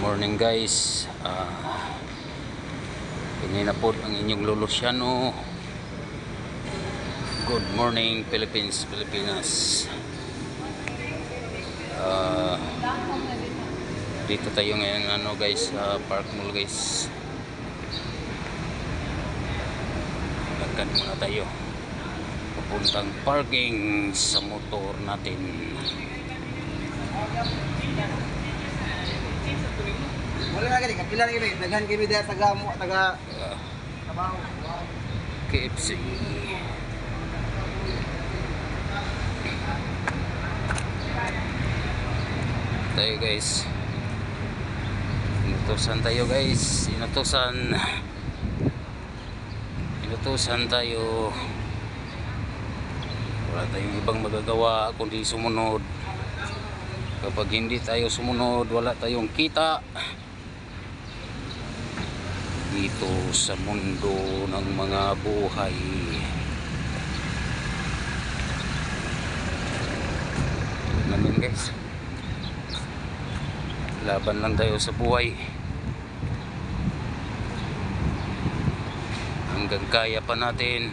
Morning guys, na po ang inyong Lolo Luciano. Good morning Philippines, Pilipinas. Dito tayo ngayon guys, sa Park Mall guys. Lakad muna tayo papuntang parking sa motor natin. Wala nga gani, kapila na gani, daghan kami dahil taga trabaho. KFC. Tayo guys. Inutusan tayo guys. Inutusan tayo. Wala tayong ibang magagawa kundi sumunod. Kapag hindi tayo sumunod, wala tayong kita dito sa mundo ng mga buhay. Namin guys, laban lang tayo sa buhay hanggang kaya pa natin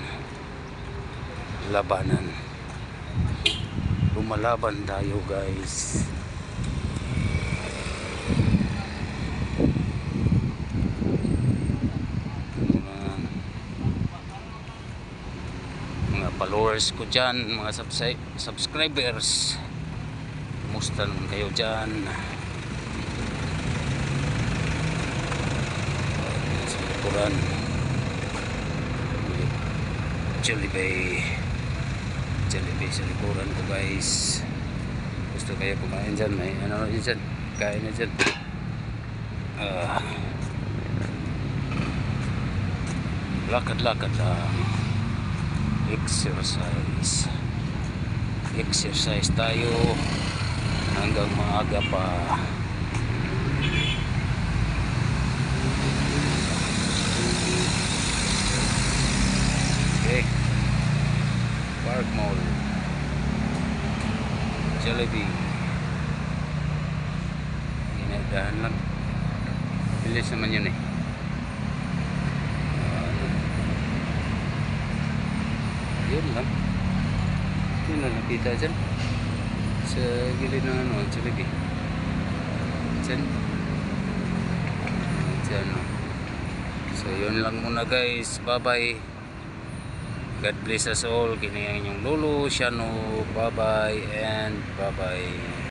labanan. Lumalaban tayo guys. Followers ko dyan, mga subscribers, kumusta naman kayo dyan? Sa likuran Jollibee sa likuran ko guys. Gusto kayo kumain dyan, may ano dyan, kain na dyan. Lakad-lakad lang, exercise tayo hanggang maaga pa. Okay, Park Mall, Jollibee. Inadahan lang, bilis naman yun eh. Yun lang. Yun lang nakita dyan sa gilid ng Jollibee. Dyan. So yun lang muna guys. Bye bye. God bless us all. Kini ang inyong Lolo Luciano. Bye bye and bye bye.